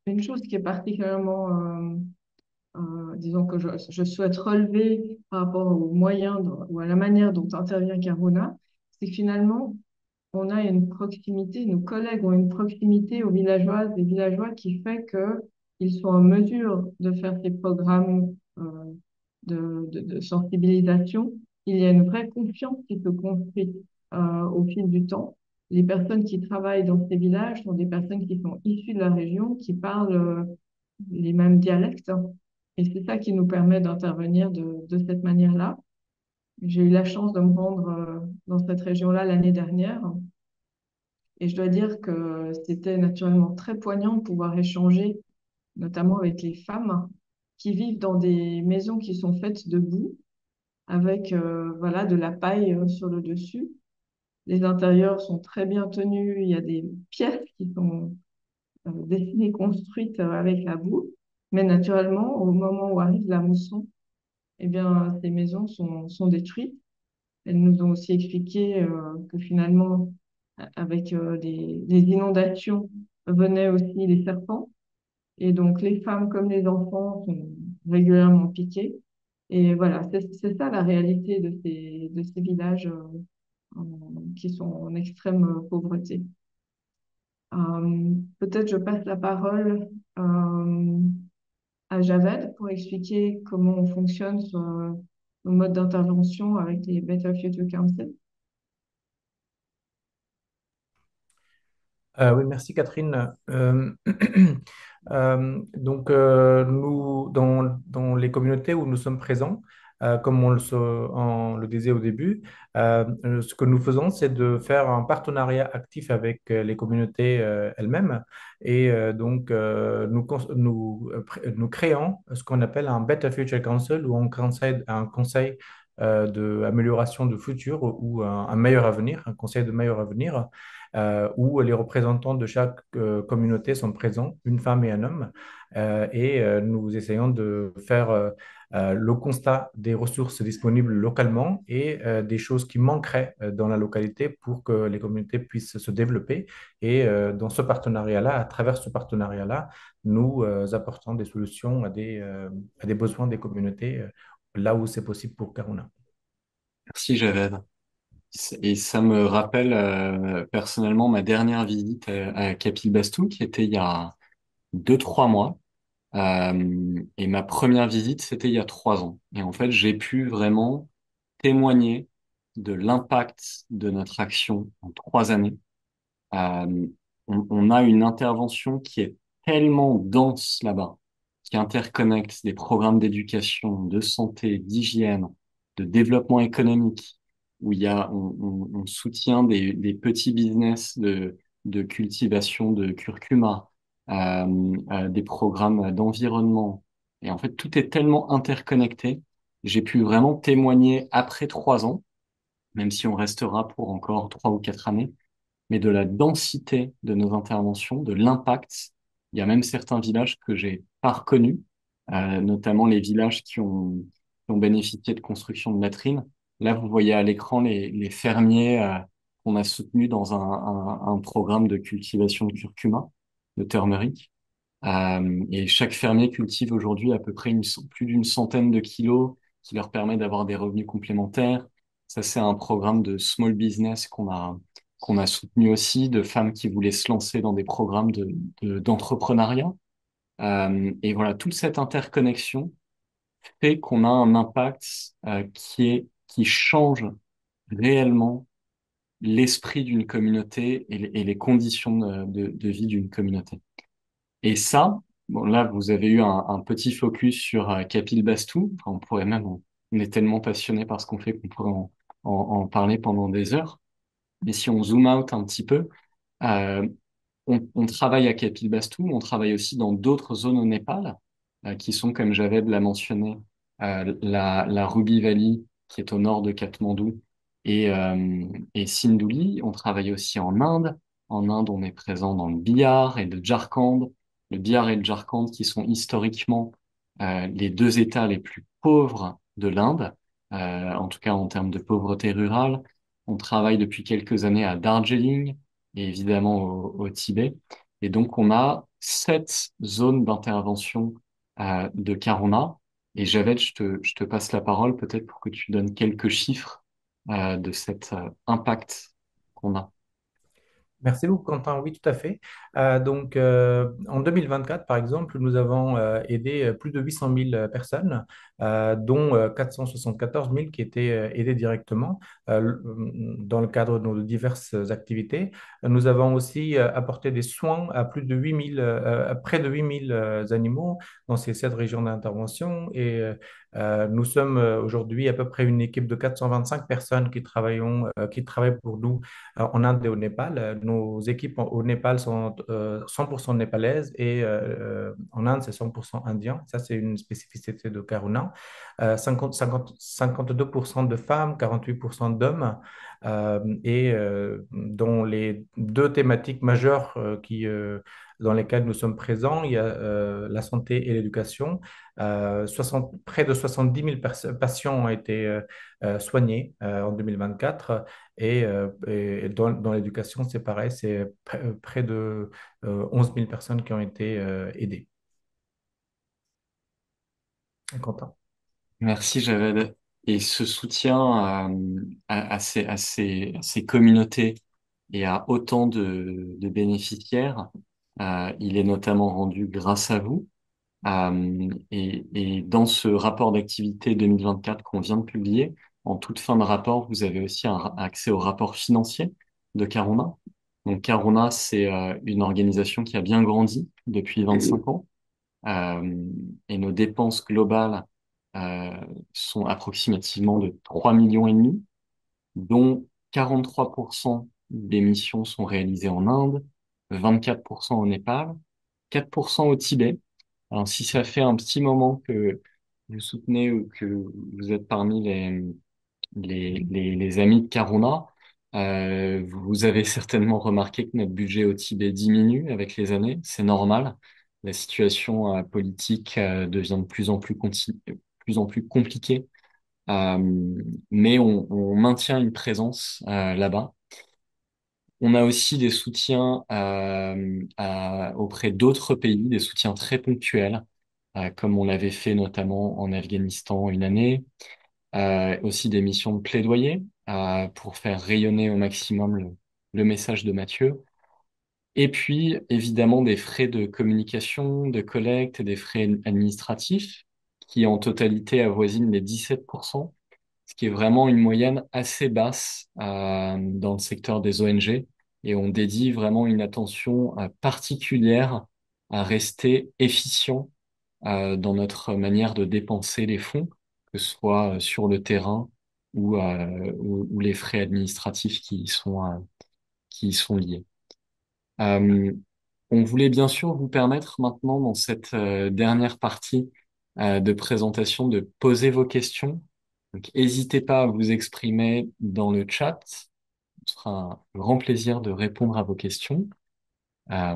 une chose qui est particulièrement, disons que je souhaite relever par rapport aux moyens ou à la manière dont intervient Carona, c'est que finalement, on a une proximité, nos collègues ont une proximité aux villageoises et villageois qui fait que ils sont en mesure de faire ces programmes de sensibilisation. Il y a une vraie confiance qui se construit au fil du temps. Les personnes qui travaillent dans ces villages sont des personnes qui sont issues de la région, qui parlent les mêmes dialectes, hein. Et c'est ça qui nous permet d'intervenir de cette manière-là. J'ai eu la chance de me rendre dans cette région-là l'année dernière. Et je dois dire que c'était naturellement très poignant de pouvoir échanger, notamment avec les femmes qui vivent dans des maisons qui sont faites de boue, avec voilà, de la paille sur le dessus. Les intérieurs sont très bien tenus. Il y a des pièces qui sont dessinées, construites avec la boue. Mais naturellement, au moment où arrive la mousson, eh bien, ces maisons sont détruites. Elles nous ont aussi expliqué que finalement, avec les inondations, venaient aussi les serpents. Et donc, les femmes comme les enfants sont régulièrement piqués. Et voilà, c'est ça la réalité de ces villages qui sont en extrême pauvreté. Peut-être je passe la parole à Javed pour expliquer comment on fonctionne sur nos modes d'intervention avec les Better Future Council. Oui, merci Catherine. Nous, dans les communautés où nous sommes présents, comme on le disait au début, ce que nous faisons, c'est de faire un partenariat actif avec les communautés elles-mêmes. Et nous créons ce qu'on appelle un Better Future Council, où on conseille un conseil d'amélioration de futur ou un meilleur avenir, un conseil de meilleur avenir où les représentants de chaque communauté sont présents, une femme et un homme, nous essayons de faire le constat des ressources disponibles localement et des choses qui manqueraient dans la localité pour que les communautés puissent se développer. Et dans ce partenariat-là, à travers ce partenariat-là, nous apportons des solutions à des besoins des communautés là où c'est possible pour Karuna. Merci, Javed. Et ça me rappelle personnellement ma dernière visite à Capilbastou, qui était il y a 2, 3 mois. Et ma première visite, c'était il y a 3 ans. Et en fait, j'ai pu vraiment témoigner de l'impact de notre action en 3 années. Euh, on a une intervention qui est tellement dense là-bas, qui interconnecte des programmes d'éducation, de santé, d'hygiène, de développement économique, où on soutient des petits business de cultivation de curcuma, des programmes d'environnement. Et en fait, tout est tellement interconnecté. J'ai pu vraiment témoigner après 3 ans, même si on restera pour encore 3 ou 4 années, mais de la densité de nos interventions, de l'impact. Il y a même certains villages que j'ai pas reconnus, notamment les villages qui ont bénéficié de construction de latrines. Là, vous voyez à l'écran les fermiers qu'on a soutenus dans un programme de cultivation de curcuma, de turmeric. Et chaque fermier cultive aujourd'hui à peu près plus d'une centaine de kilos qui leur permet d'avoir des revenus complémentaires. Ça, c'est un programme de small business qu'on a soutenu aussi, de femmes qui voulaient se lancer dans des programmes d'entrepreneuriat. Et voilà, toute cette interconnexion fait qu'on a un impact qui change réellement l'esprit d'une communauté et les conditions de vie d'une communauté. Et ça, bon là, vous avez eu un petit focus sur Capilbastou. Enfin, on pourrait même, on est tellement passionné par ce qu'on fait qu'on pourrait en parler pendant des heures. Mais si on zoome out un petit peu, euh, on travaille à Capilbastou, on travaille aussi dans d'autres zones au Népal, qui sont, comme Javed l'a mentionné, la Ruby Valley, qui est au nord de Katmandou, et Sindouli. On travaille aussi en Inde. En Inde, on est présent dans le Bihar et le Jharkhand. Le Bihar et le Jharkhand, qui sont historiquement les deux États les plus pauvres de l'Inde, en tout cas en termes de pauvreté rurale. On travaille depuis quelques années à Darjeeling, et évidemment au Tibet. Et donc, on a 7 zones d'intervention de Karuna. Et Javed, je te passe la parole peut-être pour que tu donnes quelques chiffres de cet impact qu'on a. Merci beaucoup, Quentin. Oui, tout à fait. En 2024, par exemple, nous avons aidé plus de 800 000 personnes, dont 474 000 qui étaient aidées directement dans le cadre de nos diverses activités. Nous avons aussi apporté des soins à plus de 8 000, à près de 8 000 animaux dans ces 7 régions d'intervention. Nous sommes aujourd'hui à peu près une équipe de 425 personnes qui travaillent pour nous en Inde et au Népal. Nos équipes au Népal sont 100% népalaises et en Inde, c'est 100% indien. Ça, c'est une spécificité de Karuna. 52% de femmes, 48% d'hommes. Dont les deux thématiques majeures dans lesquelles nous sommes présents, il y a la santé et l'éducation. Près de 70 000 patients ont été soignés en 2024 et dans l'éducation, c'est pareil, c'est près de 11 000 personnes qui ont été aidées. Quentin. Merci, Javed. Et ce soutien à ces communautés et à autant de bénéficiaires, il est notamment rendu grâce à vous. Et dans ce rapport d'activité 2024 qu'on vient de publier, en toute fin de rapport, vous avez aussi accès au rapport financier de Carona. Donc Carona, c'est une organisation qui a bien grandi depuis 25 ans. Euh, et nos dépenses globales euh, sont approximativement de 3,5 millions, dont 43% des missions sont réalisées en Inde, 24% au Népal, 4% au Tibet. Alors, si ça fait un petit moment que vous soutenez ou que vous êtes parmi les amis de Karuna, vous avez certainement remarqué que notre budget au Tibet diminue avec les années. C'est normal. La situation politique devient de plus en plus compliquée. Mais on maintient une présence là-bas. On a aussi des soutiens auprès d'autres pays, des soutiens très ponctuels, comme on l'avait fait notamment en Afghanistan une année. Aussi des missions de plaidoyer pour faire rayonner au maximum le message de Mathieu. Et puis, évidemment, des frais de communication, de collecte et des frais administratifs qui en totalité avoisinent les 17%, ce qui est vraiment une moyenne assez basse dans le secteur des ONG. Et on dédie vraiment une attention particulière à rester efficient dans notre manière de dépenser les fonds, que ce soit sur le terrain ou les frais administratifs qui y sont liés. Euh, on voulait bien sûr vous permettre maintenant, dans cette dernière partie de présentation, de poser vos questions. Donc, n'hésitez pas à vous exprimer dans le chat. Ce sera un grand plaisir de répondre à vos questions. Euh,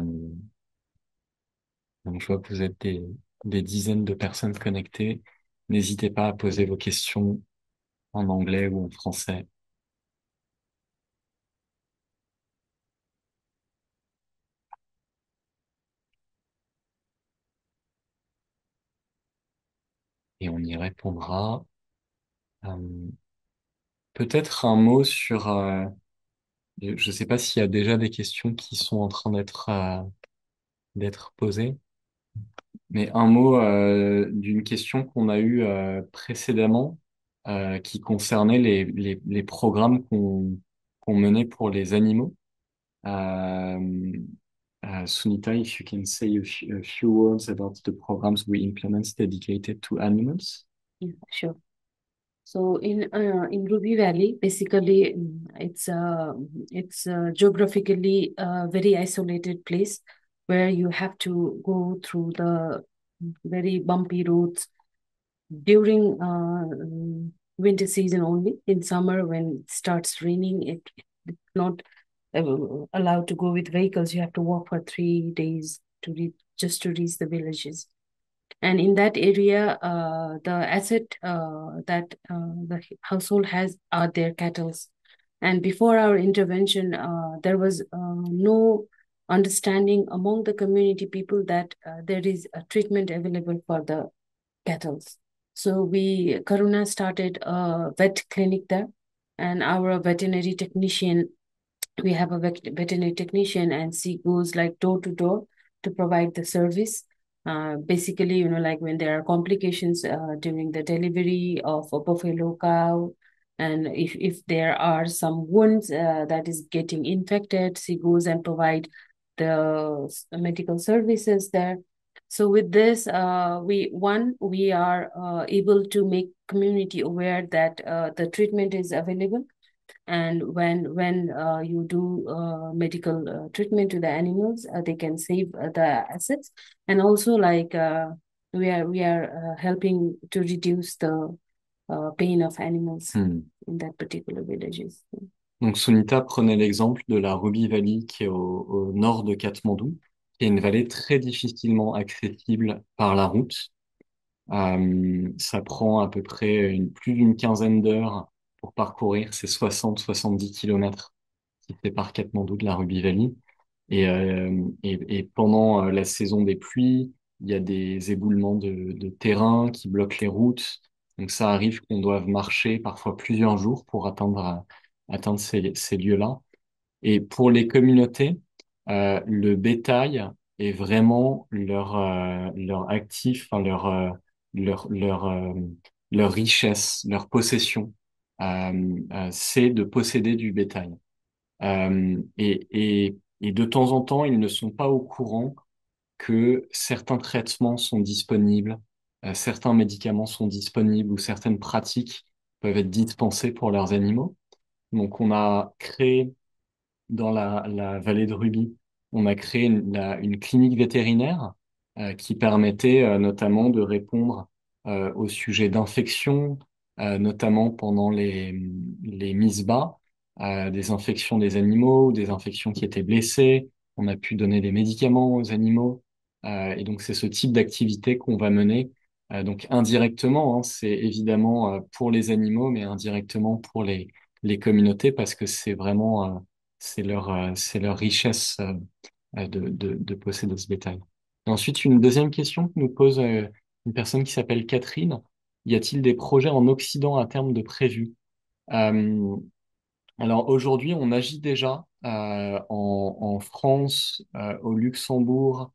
donc, je vois que vous êtes des dizaines de personnes connectées. N'hésitez pas à poser vos questions en anglais ou en français. Et on y répondra. Euh, Peut-être un mot sur... je ne sais pas s'il y a déjà des questions qui sont en train d'être posées, mais un mot d'une question qu'on a eue précédemment qui concernait les programmes qu'on menait pour les animaux. Euh, Sunita, if you can say a few words about the programs we implement dedicated to animals. Yeah, sure. So in Ruby Valley, basically, it's geographically a very isolated place where you have to go through the very bumpy roads during winter season only. In summer, when it starts raining, it's not allowed to go with vehicles. You have to walk for 3 days just to reach the villages. And in that area, the asset that the household has are their cattle. And before our intervention, there was no understanding among the community people that there is a treatment available for the cattle. So Karuna started a vet clinic there, and our veterinary technician we have a veterinary technician, and she goes like door to door to provide the service. Basically, like when there are complications during the delivery of a buffalo cow, and if there are some wounds that is getting infected, she goes and provide the medical services there. So with this, we are able to make community aware that the treatment is available, and when you do medical treatment to the animals, they can save the assets, and also like we are helping to reduce the pain of animals Hmm. in that particular villages. Donc Sunita prenait l'exemple de la Ruby Valley qui est au nord de Katmandou, qui est une vallée très difficilement accessible par la route. Ça prend à peu près plus d'une quinzaine d'heures pour parcourir ces 60-70 kilomètres qui séparent Katmandou de la Ruby Valley. Et pendant la saison des pluies, il y a des éboulements de terrain qui bloquent les routes. Donc ça arrive qu'on doive marcher parfois plusieurs jours pour atteindre ces lieux-là. Et pour les communautés, le bétail est vraiment leur actif, enfin, leur richesse, leur possession. C'est de posséder du bétail. Et de temps en temps, ils ne sont pas au courant que certains traitements sont disponibles, certains médicaments sont disponibles ou certaines pratiques peuvent être dispensées pour leurs animaux. Donc, on a créé dans la vallée de Ruby, on a créé une clinique vétérinaire qui permettait notamment de répondre au sujet d'infections, notamment pendant les mises bas, des infections des animaux, des infections qui étaient blessés. On a pu donner des médicaments aux animaux. Et donc, c'est ce type d'activité qu'on va mener. Donc, indirectement, hein, c'est évidemment pour les animaux, mais indirectement pour les communautés, parce que c'est vraiment c'est leur richesse de posséder ce bétail. Et ensuite, une deuxième question que nous pose une personne qui s'appelle Catherine. Y a-t-il des projets en Occident à terme de prévus? Euh, alors aujourd'hui, on agit déjà en France, au Luxembourg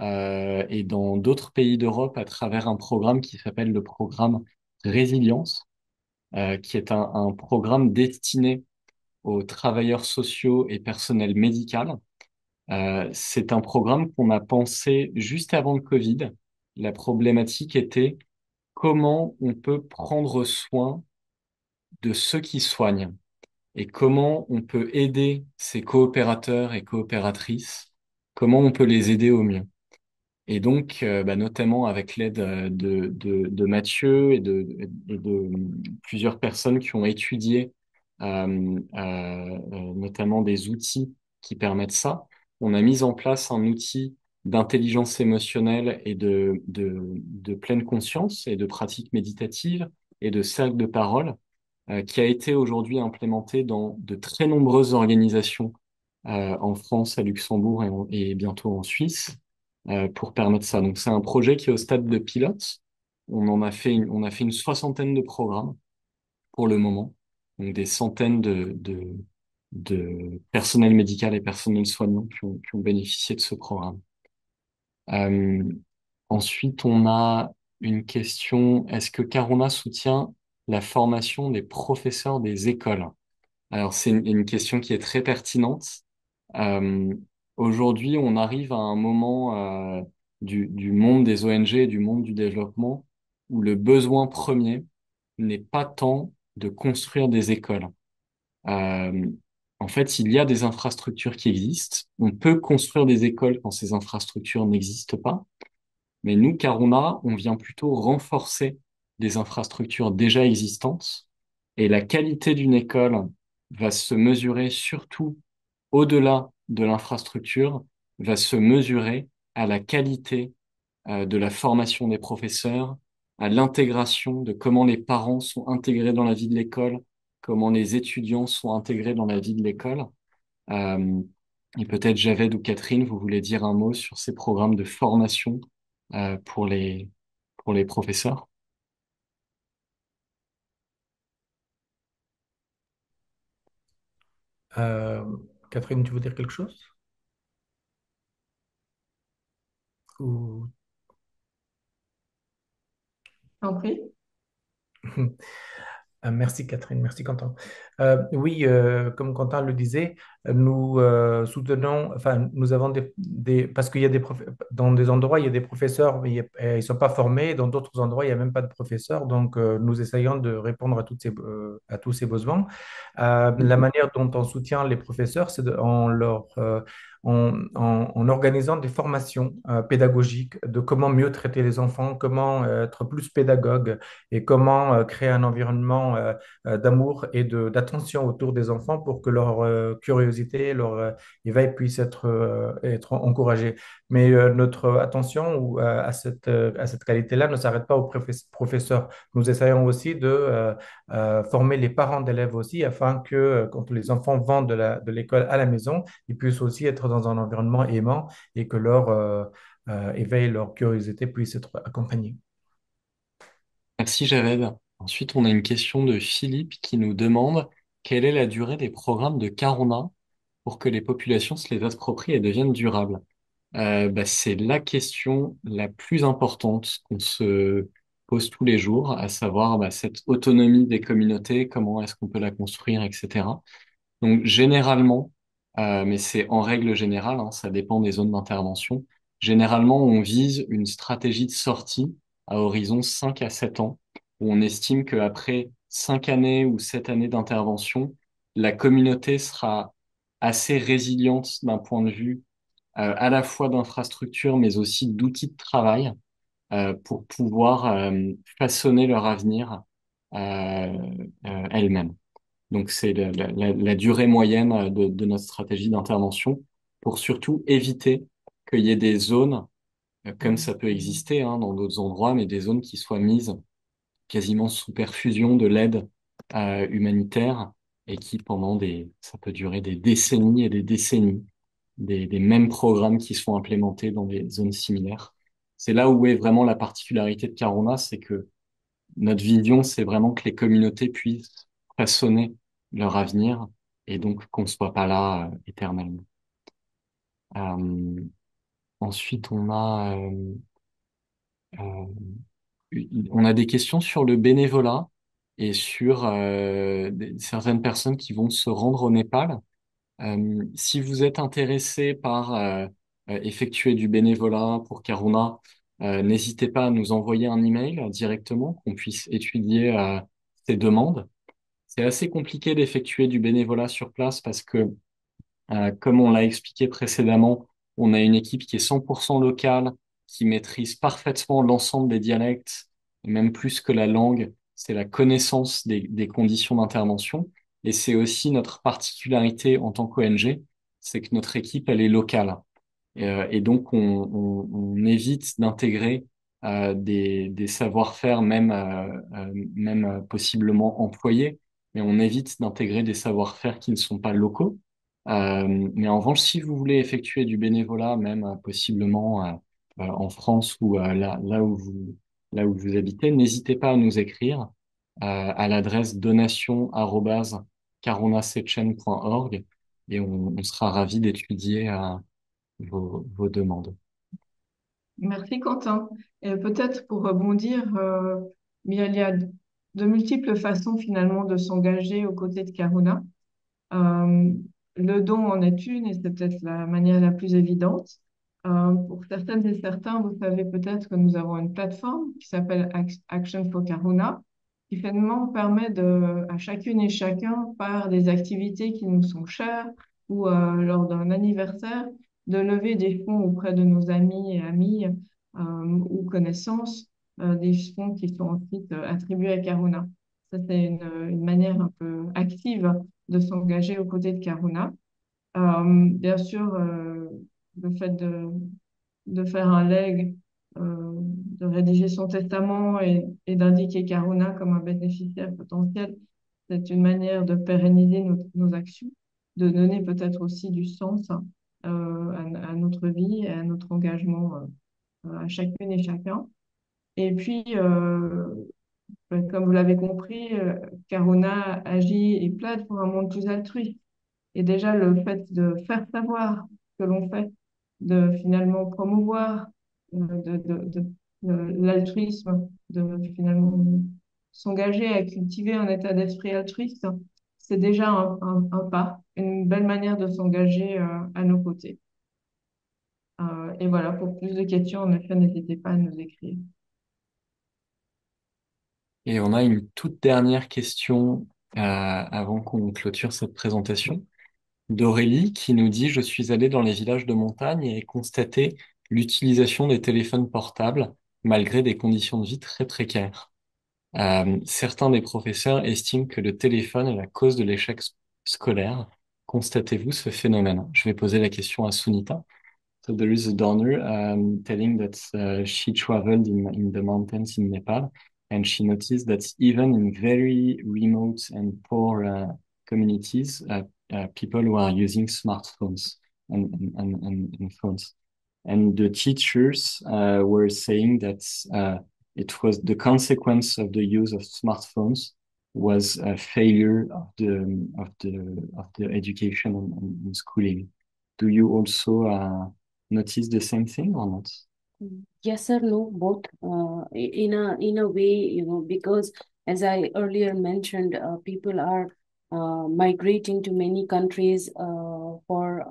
et dans d'autres pays d'Europe à travers un programme qui s'appelle le programme Résilience, qui est un programme destiné aux travailleurs sociaux et personnel médical. C'est un programme qu'on a pensé juste avant le Covid. La problématique était comment on peut prendre soin de ceux qui soignent et comment on peut aider ces coopérateurs et coopératrices, comment on peut les aider au mieux. Et donc, notamment avec l'aide de Mathieu et de plusieurs personnes qui ont étudié notamment des outils qui permettent ça, on a mis en place un outil d'intelligence émotionnelle et de pleine conscience et de pratique méditative et de cercle de parole qui a été aujourd'hui implémenté dans de très nombreuses organisations en France, à Luxembourg et bientôt en Suisse pour permettre ça. Donc c'est un projet qui est au stade de pilote. On a fait une soixantaine de programmes pour le moment, donc des centaines de personnel médical et personnel soignant qui ont bénéficié de ce programme. Euh, Ensuite, on a une question, est-ce que Carona soutient la formation des professeurs des écoles? Alors, c'est une question qui est très pertinente. Euh, Aujourd'hui, on arrive à un moment du monde des ONG et du monde du développement où le besoin premier n'est pas tant de construire des écoles. Euh, En fait, il y a des infrastructures qui existent. On peut construire des écoles quand ces infrastructures n'existent pas. Mais nous, Caruna, on vient plutôt renforcer des infrastructures déjà existantes. Et la qualité d'une école va se mesurer surtout au-delà de l'infrastructure, va se mesurer à la qualité de la formation des professeurs, à l'intégration de comment les parents sont intégrés dans la vie de l'école, comment les étudiants sont intégrés dans la vie de l'école. Euh, et peut-être Javed ou Catherine, vous voulez dire un mot sur ces programmes de formation euh, pour les, pour les professeurs? Euh, Catherine, tu veux dire quelque chose? Ou- T'en prie. Merci Catherine, merci Quentin. Oui, comme Quentin le disait, nous soutenons, enfin, nous avons parce qu'il y a dans des endroits, il y a des professeurs, mais ils ne sont pas formés, dans d'autres endroits, il n'y a même pas de professeurs, donc nous essayons de répondre à tous ces besoins. La manière dont on soutient les professeurs, en organisant des formations pédagogiques de comment mieux traiter les enfants, comment être plus pédagogue et comment créer un environnement d'amour et d'attention autour des enfants pour que leur curiosité, leur éveil puisse être encouragé. Mais notre attention à cette qualité-là ne s'arrête pas aux professeurs. Nous essayons aussi de former les parents d'élèves aussi afin que quand les enfants vont de l'école à la maison, ils puissent aussi être dans un environnement aimant et que leur éveil, leur curiosité puisse être accompagné. Merci Javed. Ensuite, on a une question de Philippe qui nous demande quelle est la durée des programmes de Carona pour que les populations se les approprient et deviennent durables. C'est la question la plus importante qu'on se pose tous les jours, à savoir cette autonomie des communautés, comment est-ce qu'on peut la construire, etc. Donc généralement, mais c'est en règle générale, hein, ça dépend des zones d'intervention, généralement on vise une stratégie de sortie à horizon 5 à 7 ans, où on estime qu'après 5 années ou 7 années d'intervention, la communauté sera assez résiliente d'un point de vue à la fois d'infrastructure, mais aussi d'outils de travail pour pouvoir façonner leur avenir elles-mêmes. Donc, c'est la durée moyenne de notre stratégie d'intervention pour surtout éviter qu'il y ait des zones, comme ça peut exister hein, dans d'autres endroits, mais des zones qui soient mises quasiment sous perfusion de l'aide humanitaire et qui, ça peut durer des décennies et des décennies, des mêmes programmes qui sont implémentés dans des zones similaires. C'est là où est vraiment la particularité de Carona, c'est que notre vision, c'est vraiment que les communautés puissent façonner leur avenir et donc qu'on ne soit pas là éternellement. Euh, ensuite, euh, on a des questions sur le bénévolat et sur certaines personnes qui vont se rendre au Népal. Si vous êtes intéressé par effectuer du bénévolat pour Karuna, n'hésitez pas à nous envoyer un email directement, qu'on puisse étudier ces demandes. C'est assez compliqué d'effectuer du bénévolat sur place parce que, comme on l'a expliqué précédemment, on a une équipe qui est 100% locale, qui maîtrise parfaitement l'ensemble des dialectes, et même plus que la langue, c'est la connaissance des conditions d'intervention. Et c'est aussi notre particularité en tant qu'ONG, c'est que notre équipe, elle est locale. Et donc, on évite d'intégrer des savoir-faire, même possiblement employés, mais on évite d'intégrer des savoir-faire qui ne sont pas locaux. Mais en revanche, si vous voulez effectuer du bénévolat, même possiblement en France ou là où vous habitez, n'hésitez pas à nous écrire à l'adresse donation@caronasetchen.org et on sera ravi d'étudier vos demandes. Merci Quentin. Et peut-être pour rebondir, il y a de multiples façons finalement de s'engager aux côtés de Karuna. Euh, le don en est une et c'est peut-être la manière la plus évidente. Pour certaines et certains, vous savez peut-être que nous avons une plateforme qui s'appelle Action for Karuna, qui finalement permet à chacune et chacun, par des activités qui nous sont chères ou lors d'un anniversaire, de lever des fonds auprès de nos amis et amies ou connaissances, des fonds qui sont ensuite attribués à Karuna. Ça, c'est une manière un peu active de s'engager aux côtés de Karuna. Bien sûr, le fait de faire un leg, de rédiger son testament et d'indiquer Karuna comme un bénéficiaire potentiel, c'est une manière de pérenniser nos actions, de donner peut-être aussi du sens à notre vie et à notre engagement à chacune et chacun. Et puis, comme vous l'avez compris, Karuna agit et plaide pour un monde plus altruiste. Et déjà, le fait de faire savoir ce que l'on fait, de finalement promouvoir l'altruisme, de finalement s'engager à cultiver un état d'esprit altruiste, c'est déjà un pas, une belle manière de s'engager à nos côtés. Et voilà, pour plus de questions, en effet, n'hésitez pas à nous écrire. Et on a une toute dernière question avant qu'on clôture cette présentation d'Aurélie qui nous dit: Je suis allée dans les villages de montagne et ai constaté l'utilisation des téléphones portables malgré des conditions de vie très précaires. Certains des professeurs estiment que le téléphone est la cause de l'échec scolaire. Constatez-vous ce phénomène? Je vais poser la question à Sunita. So there is a donor telling that she traveled in the mountains in Nepal, and she noticed that even in very remote and poor communities, people were using smartphones and phones. And the teachers were saying that it was the consequence of the use of smartphones was a failure of the education and schooling. Do you also notice the same thing or not? Yes or no, both. In a way, because as I earlier mentioned, people are migrating to many countries for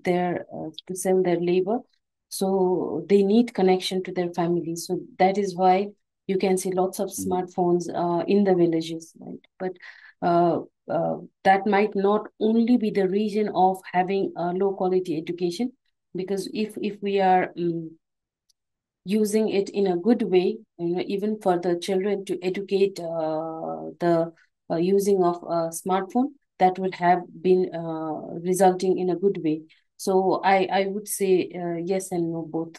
their to sell their labor, so they need connection to their families. So that is why you can see lots of smartphones in the villages, right? But uh, that might not only be the reason of having a low quality education, because if we are using it in a good way, even for the children to educate the using of a smartphone, that would have been resulting in a good way. So I would say yes and no both.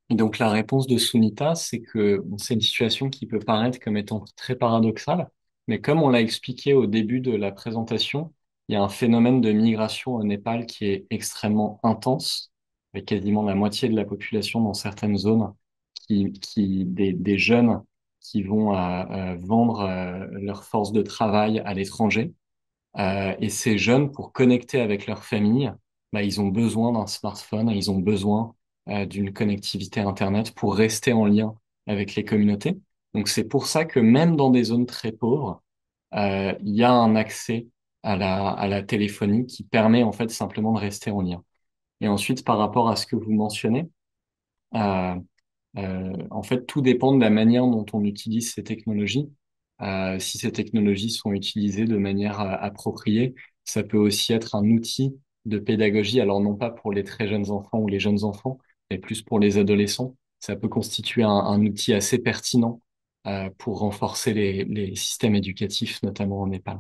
Et donc la réponse de Sunita, c'est que bon, c'est une situation qui peut paraître comme étant très paradoxale, mais comme on l'a expliqué au début de la présentation, il y a un phénomène de migration au Népal qui est extrêmement intense, avec quasiment la moitié de la population dans certaines zones, des jeunes qui vont vendre leur force de travail à l'étranger. Et ces jeunes, pour connecter avec leur famille, bah, ils ont besoin d'un smartphone, ils ont besoin d'une connectivité Internet pour rester en lien avec les communautés. Donc c'est pour ça que même dans des zones très pauvres, il y a un accès à la téléphonie qui permet en fait simplement de rester en lien. Et ensuite, par rapport à ce que vous mentionnez, euh, en fait, tout dépend de la manière dont on utilise ces technologies. Si ces technologies sont utilisées de manière appropriée, ça peut aussi être un outil de pédagogie. Alors non pas pour les très jeunes enfants ou les jeunes enfants, mais plus pour les adolescents. Ça peut constituer un outil assez pertinent pour renforcer les systèmes éducatifs, notamment en Népal.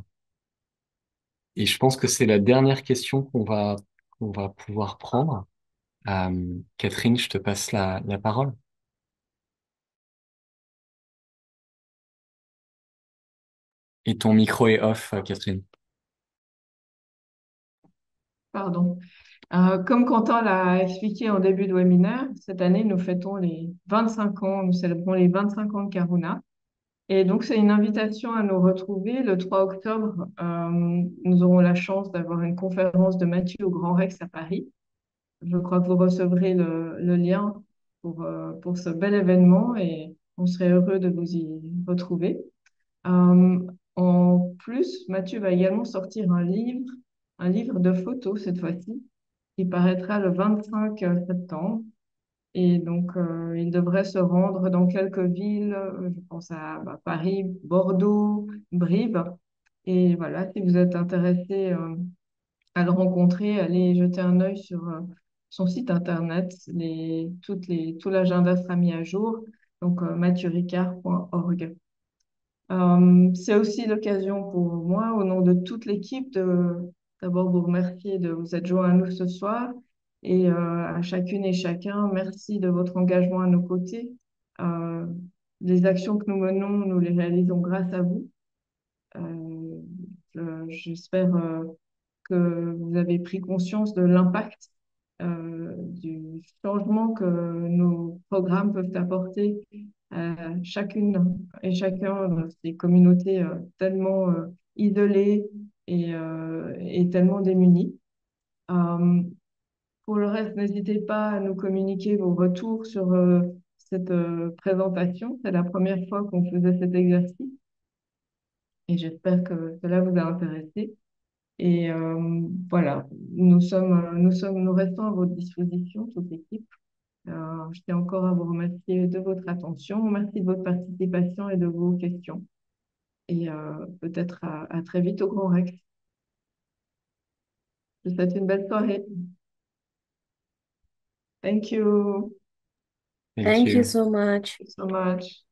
Et je pense que c'est la dernière question qu'on va pouvoir prendre. Catherine, je te passe la parole. Et ton micro est off, Catherine. Pardon. Comme Quentin l'a expliqué en début de webinaire, cette année, nous fêtons les 25 ans, nous célébrons les 25 ans de Karuna. Et donc, c'est une invitation à nous retrouver. Le 3 octobre, nous aurons la chance d'avoir une conférence de Mathieu au Grand Rex à Paris. Je crois que vous recevrez le lien pour ce bel événement et on serait heureux de vous y retrouver. Euh, En plus, Mathieu va également sortir un livre de photos cette fois-ci, qui paraîtra le 25 septembre. Et donc, il devrait se rendre dans quelques villes, je pense à Paris, Bordeaux, Brive. Et voilà, si vous êtes intéressé à le rencontrer, allez jeter un œil sur son site internet. Tout l'agenda sera mis à jour, donc mathieuricard.org. C'est aussi l'occasion pour moi, au nom de toute l'équipe, de d'abord vous remercier de vous être joints à nous ce soir et à chacune et chacun, merci de votre engagement à nos côtés. Euh, les actions que nous menons, nous les réalisons grâce à vous. Euh, J'espère que vous avez pris conscience de l'impact du changement que nos programmes peuvent apporter à chacune et chacun de ces communautés tellement isolées, et tellement démunis. Euh, pour le reste, n'hésitez pas à nous communiquer vos retours sur cette présentation. C'est la première fois qu'on faisait cet exercice et j'espère que cela vous a intéressé. Et voilà, nous restons à votre disposition, toute l'équipe. Je tiens encore à vous remercier de votre attention. Merci de votre participation et de vos questions. Et peut-être à très vite au Grand Rex. Je vous souhaite une belle soirée. Thank you Thank Thank you you. so much. so much.